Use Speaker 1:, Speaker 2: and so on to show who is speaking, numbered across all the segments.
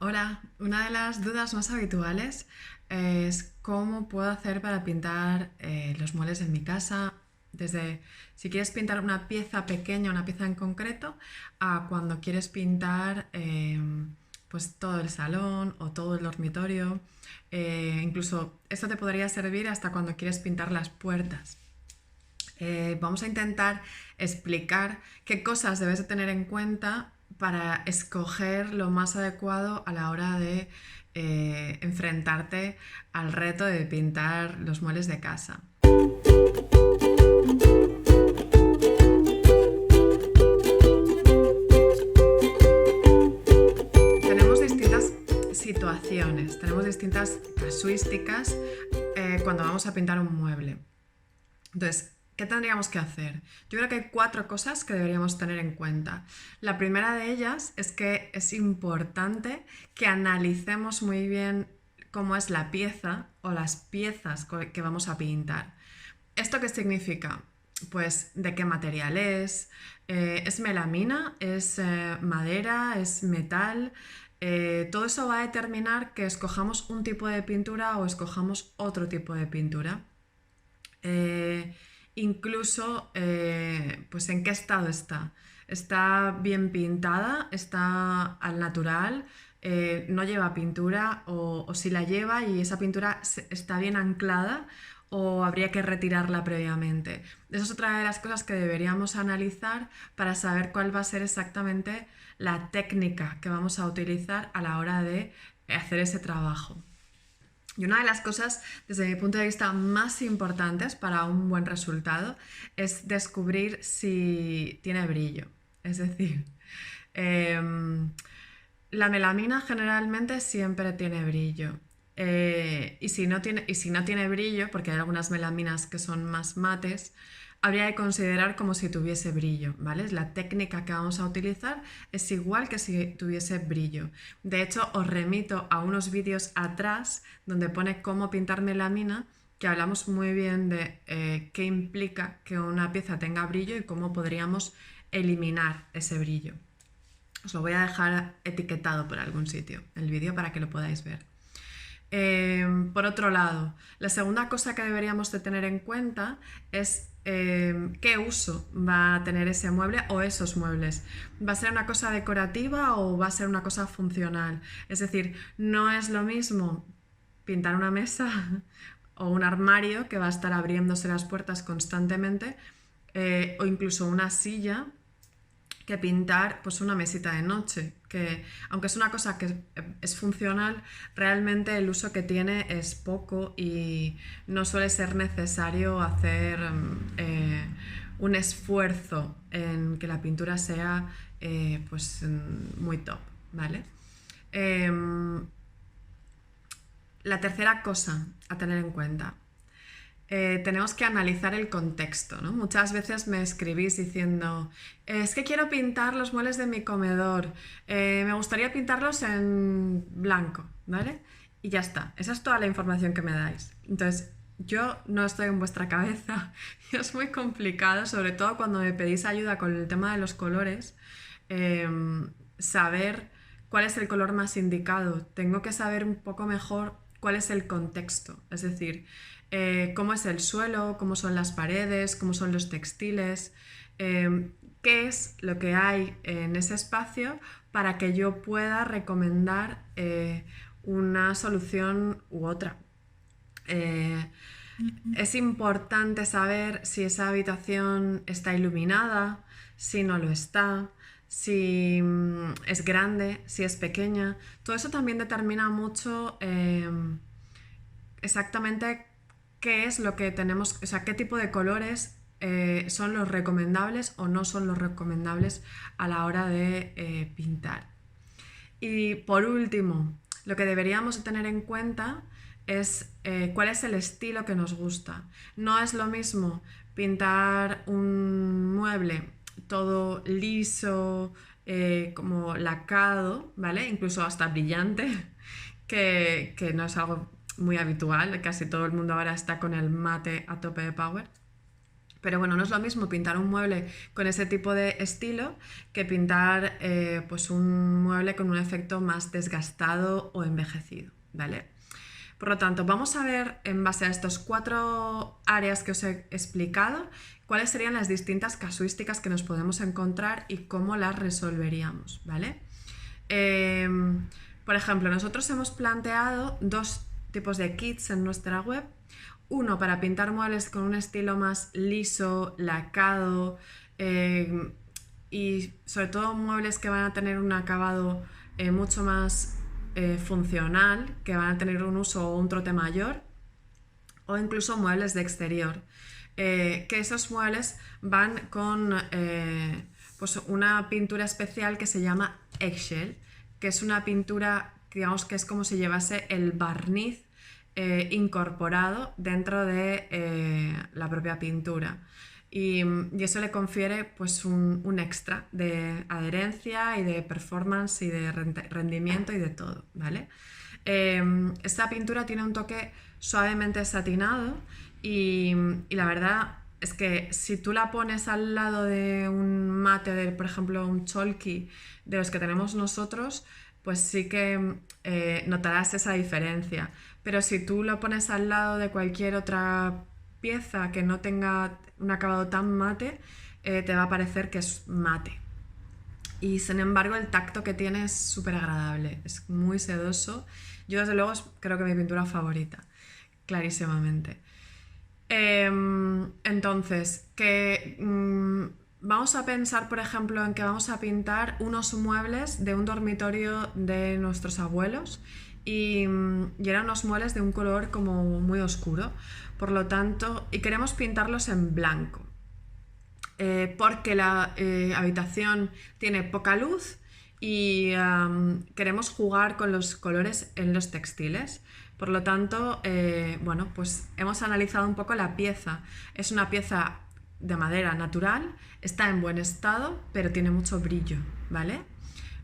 Speaker 1: Hola, una de las dudas más habituales es cómo puedo hacer para pintar los muebles en mi casa, desde si quieres pintar una pieza pequeña, una pieza en concreto, a cuando quieres pintar pues todo el salón o todo el dormitorio. Incluso esto te podría servir hasta cuando quieres pintar las puertas. Vamos a intentar explicar qué cosas debes de tener en cuenta para escoger lo más adecuado a la hora de enfrentarte al reto de pintar los muebles de casa. Tenemos distintas situaciones, tenemos distintas casuísticas cuando vamos a pintar un mueble. Entonces, ¿qué tendríamos que hacer? Yo creo que hay 4 cosas que deberíamos tener en cuenta. La primera de ellas es que es importante que analicemos muy bien cómo es la pieza o las piezas que vamos a pintar. ¿Esto qué significa? Pues de qué material es melamina, es madera, es metal. Todo eso va a determinar que escojamos un tipo de pintura o escojamos otro tipo de pintura. Incluso pues en qué estado está. ¿Está bien pintada? ¿Está al natural? ¿No lleva pintura? O si la lleva y esa pintura está bien anclada o habría que retirarla previamente. Esa es otra de las cosas que deberíamos analizar para saber cuál va a ser exactamente la técnica que vamos a utilizar a la hora de hacer ese trabajo. Y una de las cosas, desde mi punto de vista, más importantes para un buen resultado es descubrir si tiene brillo. Es decir, la melamina generalmente siempre tiene brillo. Y si no tiene brillo, porque hay algunas melaminas que son más mates, habría que considerar como si tuviese brillo, ¿vale? La técnica que vamos a utilizar es igual que si tuviese brillo. De hecho, os remito a unos vídeos atrás donde pone cómo pintar melamina, que hablamos muy bien de qué implica que una pieza tenga brillo y cómo podríamos eliminar ese brillo. Os lo voy a dejar etiquetado por algún sitio, el vídeo, para que lo podáis ver. Por otro lado, la segunda cosa que deberíamos de tener en cuenta es qué uso va a tener ese mueble o esos muebles. ¿Va a ser una cosa decorativa o va a ser una cosa funcional? Es decir, no es lo mismo pintar una mesa o un armario que va a estar abriéndose las puertas constantemente, o incluso una silla, que pintar pues una mesita de noche, que aunque es una cosa que es funcional, realmente el uso que tiene es poco y no suele ser necesario hacer un esfuerzo en que la pintura sea pues muy top, ¿vale? La tercera cosa a tener en cuenta. Tenemos que analizar el contexto, ¿no? Muchas veces me escribís diciendo es que quiero pintar los muebles de mi comedor, me gustaría pintarlos en blanco, ¿vale? Y ya está, esa es toda la información que me dais. Entonces, yo no estoy en vuestra cabeza y es muy complicado, sobre todo cuando me pedís ayuda con el tema de los colores, saber cuál es el color más indicado. Tengo que saber un poco mejor cuál es el contexto, es decir, cómo es el suelo, cómo son las paredes, cómo son los textiles, qué es lo que hay en ese espacio para que yo pueda recomendar una solución u otra. Es importante saber si esa habitación está iluminada, si no lo está, si es grande, si es pequeña. Todo eso también determina mucho exactamente qué es lo que tenemos, o sea, qué tipo de colores son los recomendables o no son los recomendables a la hora de pintar. Y por último, lo que deberíamos tener en cuenta es cuál es el estilo que nos gusta. No es lo mismo pintar un mueble todo liso, como lacado, ¿vale? Incluso hasta brillante, que no es algo muy habitual, casi todo el mundo ahora está con el mate a tope de power. Pero bueno, no es lo mismo pintar un mueble con ese tipo de estilo que pintar pues un mueble con un efecto más desgastado o envejecido, ¿vale? Por lo tanto, vamos a ver en base a estos 4 áreas que os he explicado, cuáles serían las distintas casuísticas que nos podemos encontrar y cómo las resolveríamos, ¿vale? Por ejemplo, nosotros hemos planteado 2 tipos de kits en nuestra web. Uno para pintar muebles con un estilo más liso, lacado y sobre todo muebles que van a tener un acabado mucho más funcional, que van a tener un uso o un trote mayor, o incluso muebles de exterior. Que esos muebles van con pues una pintura especial que se llama eggshell, que es una pintura, digamos que es como si llevase el barniz incorporado dentro de la propia pintura. Y eso le confiere pues un extra de adherencia y de performance y de rendimiento y de todo, ¿vale? Esta pintura tiene un toque suavemente satinado y la verdad es que si tú la pones al lado de un mate, de, por ejemplo, un chalky de los que tenemos nosotros, pues sí que notarás esa diferencia. Pero si tú lo pones al lado de cualquier otra pieza que no tenga un acabado tan mate, te va a parecer que es mate. Y sin embargo el tacto que tiene es súper agradable, es muy sedoso. Yo desde luego creo que mi pintura favorita, clarísimamente. Entonces, vamos a pensar, por ejemplo, en que vamos a pintar unos muebles de un dormitorio de nuestros abuelos y eran unos muebles de un color como muy oscuro, por lo tanto, y queremos pintarlos en blanco, porque la habitación tiene poca luz y queremos jugar con los colores en los textiles. Por lo tanto, bueno, pues hemos analizado un poco la pieza. Es una pieza de madera natural, está en buen estado, pero tiene mucho brillo, ¿vale?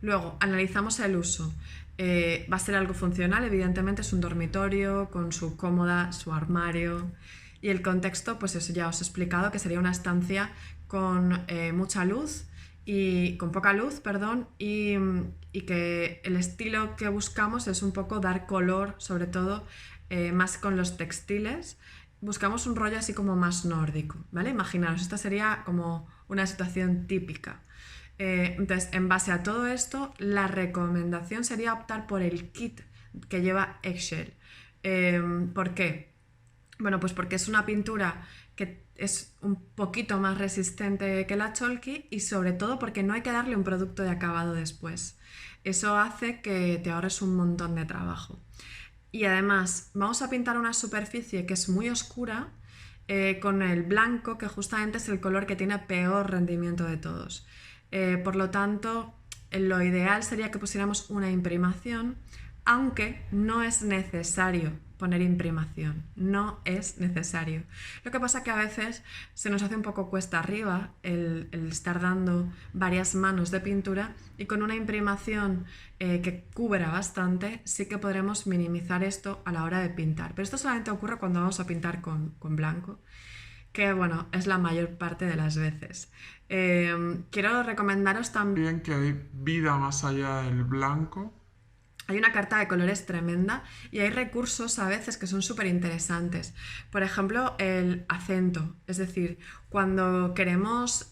Speaker 1: Luego, analizamos el uso. Va a ser algo funcional, evidentemente es un dormitorio con su cómoda, su armario. Y el contexto, pues eso ya os he explicado, que sería una estancia con mucha luz y con poca luz, perdón, y que el estilo que buscamos es un poco dar color, sobre todo más con los textiles. Buscamos un rollo así como más nórdico, ¿vale? Imaginaros, esta sería como una situación típica. Entonces, en base a todo esto, la recomendación sería optar por el kit que lleva eggshell. ¿Por qué? Bueno, pues porque es una pintura que es un poquito más resistente que la chalky y sobre todo porque no hay que darle un producto de acabado después. Eso hace que te ahorres un montón de trabajo. Y además vamos a pintar una superficie que es muy oscura con el blanco, que justamente es el color que tiene peor rendimiento de todos. Por lo tanto, lo ideal sería que pusiéramos una imprimación, aunque no es necesario poner imprimación, no es necesario. Lo que pasa es que a veces se nos hace un poco cuesta arriba el estar dando varias manos de pintura y con una imprimación que cubra bastante sí que podremos minimizar esto a la hora de pintar. Pero esto solamente ocurre cuando vamos a pintar con blanco, que bueno, es la mayor parte de las veces. Quiero recomendaros también
Speaker 2: que hay vida más allá del blanco.
Speaker 1: Hay una carta de colores tremenda y hay recursos a veces que son súper interesantes. Por ejemplo, el acento. Es decir, cuando queremos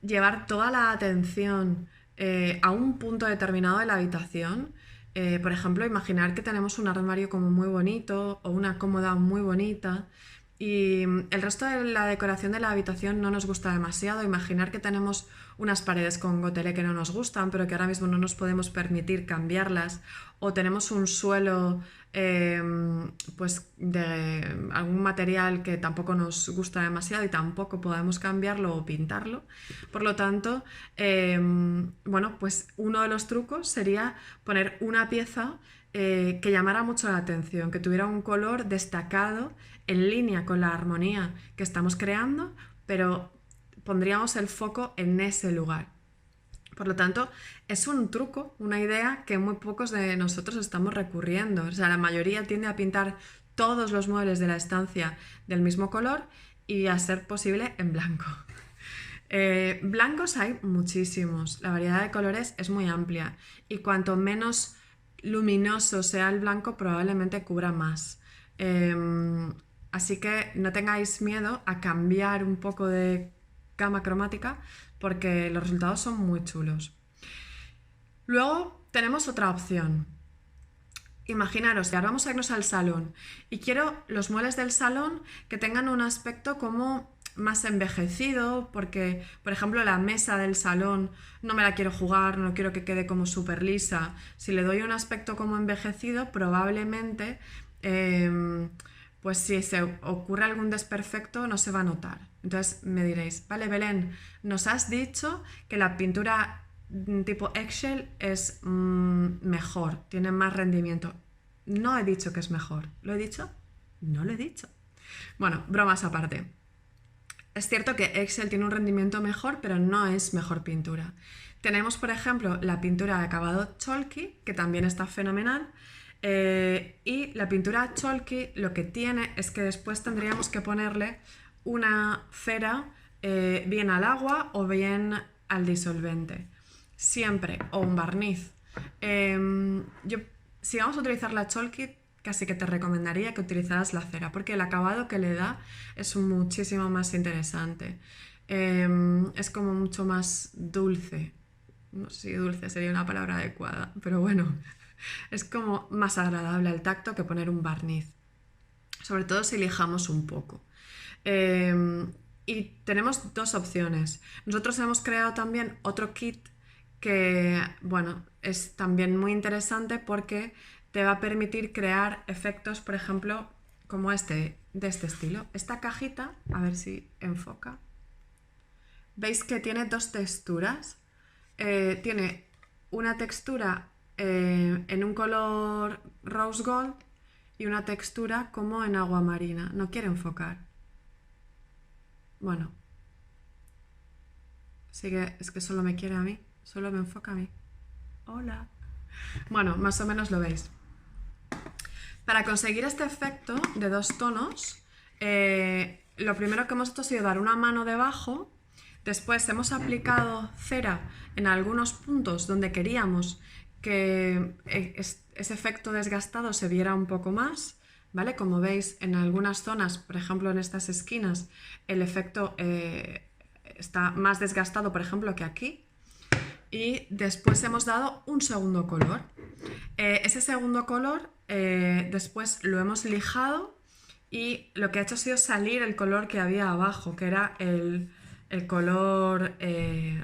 Speaker 1: llevar toda la atención a un punto determinado de la habitación, por ejemplo, imaginar que tenemos un armario como muy bonito o una cómoda muy bonita y el resto de la decoración de la habitación no nos gusta demasiado. Imaginar que tenemos unas paredes con gotelé que no nos gustan, pero que ahora mismo no nos podemos permitir cambiarlas, o tenemos un suelo pues de algún material que tampoco nos gusta demasiado y tampoco podemos cambiarlo o pintarlo. Por lo tanto, bueno, pues uno de los trucos sería poner una pieza que llamara mucho la atención, que tuviera un color destacado en línea con la armonía que estamos creando, pero pondríamos el foco en ese lugar. Por lo tanto, es un truco, una idea que muy pocos de nosotros estamos recurriendo. O sea, la mayoría tiende a pintar todos los muebles de la estancia del mismo color y a ser posible en blanco. Blancos hay muchísimos, la variedad de colores es muy amplia y cuanto menos luminoso sea el blanco probablemente cubra más. Así que no tengáis miedo a cambiar un poco de gama cromática porque los resultados son muy chulos. Luego tenemos otra opción. Imaginaros que ahora vamos a irnos al salón y quiero los muebles del salón que tengan un aspecto como más envejecido, porque por ejemplo la mesa del salón no me la quiero jugar, no quiero que quede como súper lisa. Si le doy un aspecto como envejecido, probablemente pues si se ocurre algún desperfecto no se va a notar. Entonces me diréis, vale Belén, nos has dicho que la pintura tipo eggshell es mejor, tiene más rendimiento. No he dicho que es mejor. ¿Lo he dicho? No lo he dicho. Bueno, bromas aparte. Es cierto que eggshell tiene un rendimiento mejor, pero no es mejor pintura. Tenemos, por ejemplo, la pintura de acabado chalky, que también está fenomenal. Y la pintura chalky lo que tiene es que después tendríamos que ponerle una cera bien al agua o bien al disolvente. Siempre, o un barniz. Si vamos a utilizar la chalky, casi que te recomendaría que utilizaras la cera, porque el acabado que le da es muchísimo más interesante. Es como mucho más dulce. No sé si dulce sería una palabra adecuada, pero bueno, es como más agradable al tacto que poner un barniz. Sobre todo si lijamos un poco. Y tenemos dos opciones. Nosotros hemos creado también otro kit que, bueno, es también muy interesante porque te va a permitir crear efectos, por ejemplo, como de este estilo. Esta cajita, a ver si enfoca. ¿Veis que tiene dos texturas? Tiene una textura en un color rose gold y una textura como en agua marina. No quiere enfocar. Bueno. Es que solo me quiere a mí. Solo me enfoca a mí. Hola. Bueno, más o menos lo veis. Para conseguir este efecto de dos tonos, lo primero que hemos hecho ha sido dar una mano debajo, después hemos aplicado cera en algunos puntos donde queríamos que ese efecto desgastado se viera un poco más, ¿vale? Como veis, en algunas zonas, por ejemplo en estas esquinas, el efecto está más desgastado, por ejemplo, que aquí. Y después hemos dado un segundo color. Ese segundo color después lo hemos lijado y lo que ha hecho ha sido salir el color que había abajo, que era el color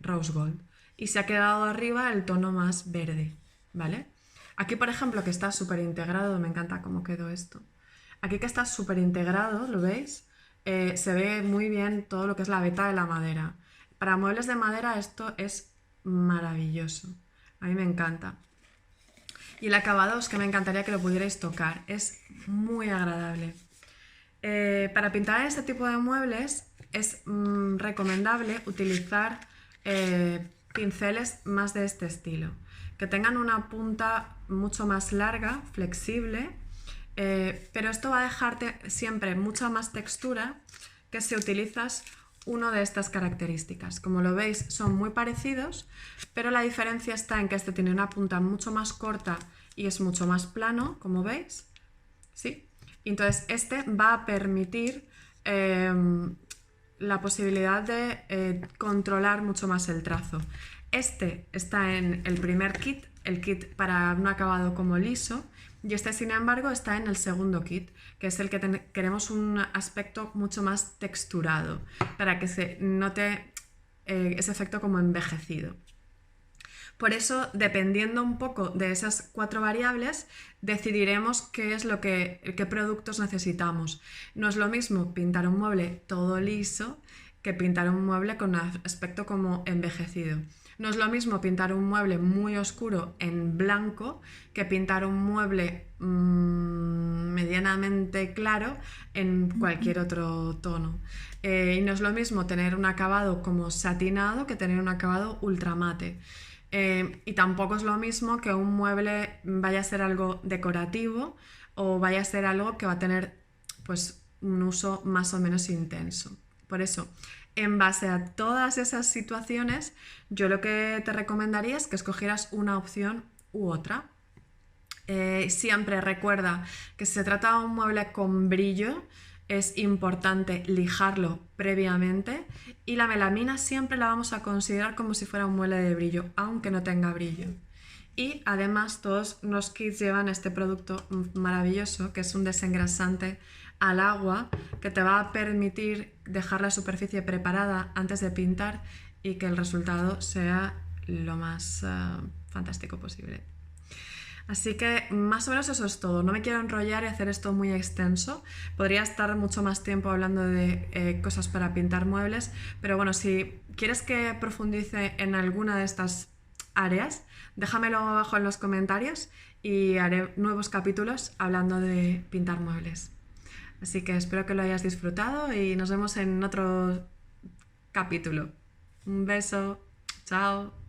Speaker 1: rose gold. Y se ha quedado arriba el tono más verde, ¿vale? Aquí, por ejemplo, que está súper integrado, me encanta cómo quedó esto. Aquí que está súper integrado, ¿lo veis? Se ve muy bien todo lo que es la veta de la madera. Para muebles de madera esto es maravilloso, a mí me encanta. Y el acabado es que me encantaría que lo pudierais tocar, es muy agradable. Para pintar este tipo de muebles es recomendable utilizar pinceles más de este estilo, que tengan una punta mucho más larga, flexible, pero esto va a dejarte siempre mucha más textura que si utilizas uno de estas características. Como lo veis, son muy parecidos, pero la diferencia está en que este tiene una punta mucho más corta y es mucho más plano, como veis. ¿Sí? Entonces este va a permitir la posibilidad de controlar mucho más el trazo. Este está en el primer kit, el kit para un acabado como liso, y este, sin embargo, está en el segundo kit, que es el que queremos un aspecto mucho más texturado, para que se note ese efecto como envejecido. Por eso, dependiendo un poco de esas 4 variables, decidiremos qué productos necesitamos. No es lo mismo pintar un mueble todo liso que pintar un mueble con un aspecto como envejecido. No es lo mismo pintar un mueble muy oscuro en blanco que pintar un mueble medianamente claro en cualquier otro tono. Y no es lo mismo tener un acabado como satinado que tener un acabado ultramate. Y tampoco es lo mismo que un mueble vaya a ser algo decorativo o vaya a ser algo que va a tener pues un uso más o menos intenso. Por eso, en base a todas esas situaciones, yo lo que te recomendaría es que escogieras una opción u otra. Siempre recuerda que si se trata de un mueble con brillo, es importante lijarlo previamente y la melamina siempre la vamos a considerar como si fuera un mueble de brillo, aunque no tenga brillo. Y además todos los kits llevan este producto maravilloso que es un desengrasante al agua que te va a permitir dejar la superficie preparada antes de pintar y que el resultado sea lo más fantástico posible. Así que más o menos eso es todo. No me quiero enrollar y hacer esto muy extenso. Podría estar mucho más tiempo hablando de cosas para pintar muebles, pero bueno, si quieres que profundice en alguna de estas áreas, déjamelo abajo en los comentarios y haré nuevos capítulos hablando de pintar muebles. Así que espero que lo hayas disfrutado y nos vemos en otro capítulo. Un beso. Chao.